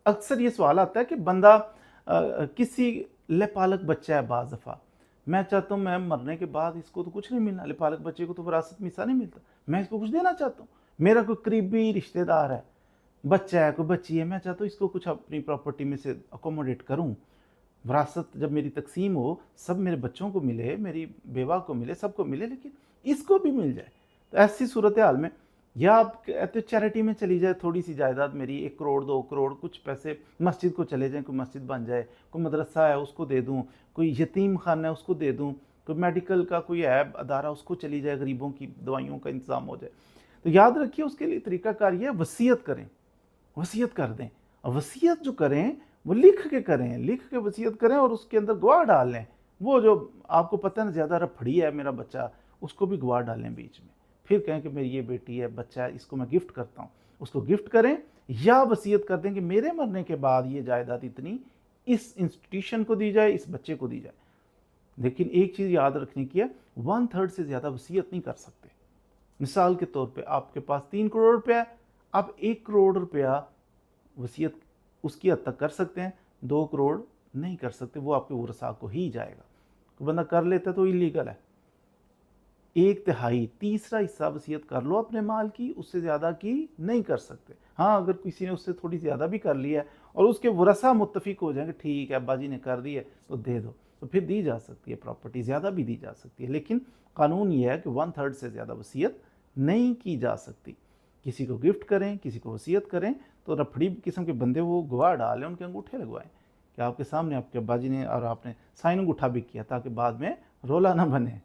अक्सर ये सवाल आता है कि बंदा किसी लेपालक बच्चा है, बाज़ दफ़ा मैं चाहता हूँ मैं मरने के बाद इसको तो कुछ नहीं मिलना, लेपालक बच्चे को तो विरासत में हिस्सा नहीं मिलता, मैं इसको कुछ देना चाहता हूँ। मेरा कोई करीबी रिश्तेदार है, बच्चा है, कोई बच्ची है, मैं चाहता हूँ इसको कुछ अपनी प्रॉपर्टी में से अकोमोडेट करूँ। विरासत जब मेरी तकसीम हो, सब मेरे बच्चों को मिले, मेरी बेवा को मिले, सबको मिले, लेकिन इसको भी मिल जाए। तो ऐसी सूरत हाल में या आप कहते चैरिटी में चली जाए, थोड़ी सी जायदाद मेरी 1 करोड़ 2 करोड़ कुछ पैसे मस्जिद को चले जाएं, कोई मस्जिद बन जाए, कोई मदरसा है उसको दे दूं, कोई यतीम खाना है उसको दे दूं, कोई मेडिकल का कोई है अदारा उसको चली जाए, गरीबों की दवाइयों का इंतज़ाम हो जाए। तो याद रखिए उसके लिए तरीक़ाकार ये है, वसीयत करें, वसीयत कर दें। और वसीयत जो करें वो लिख के करें, लिख के वसीयत करें और उसके अंदर गवाह डाल लें। वो जो आपको पता है ना ज़्यादा रफड़ी है मेरा बच्चा, उसको भी गवाह डालें बीच में। फिर कहें कि मेरी ये बेटी है, बच्चा है, इसको मैं गिफ्ट करता हूँ, उसको गिफ्ट करें या वसीयत कर दें कि मेरे मरने के बाद ये जायदाद इतनी इस इंस्टीट्यूशन को दी जाए, इस बच्चे को दी जाए। लेकिन एक चीज़ याद रखने की है, 1/3 से ज़्यादा वसीयत नहीं कर सकते। मिसाल के तौर पे आपके पास 3 करोड़ रुपया है, आप 1 करोड़ रुपया वसीयत उसकी हद तक कर सकते हैं, 2 करोड़ नहीं कर सकते, वो आपके वरसा को ही जाएगा। तो बंदा कर लेता तो इलीगल है। 1/3 तीसरा हिस्सा वसीयत कर लो अपने माल की, उससे ज़्यादा की नहीं कर सकते। हाँ, अगर किसी ने उससे थोड़ी ज़्यादा भी कर लिया है और उसके वरसा मुत्तफिक हो जाएंगे, ठीक है अब्बा जी ने कर दी है तो दे दो, तो फिर दी जा सकती है प्रॉपर्टी, ज़्यादा भी दी जा सकती है। लेकिन कानून ये है कि 1/3 से ज़्यादा वसीयत नहीं की जा सकती। किसी को गिफ्ट करें, किसी को वसीयत करें तो रफड़ी किस्म के बंदे वो गवाह डालें, उनके अंगूठे लगवाएं कि आपके सामने आपके अब्बा जी ने और आपने साइन अंगूठा भी किया, ताकि बाद में रोला ना बने।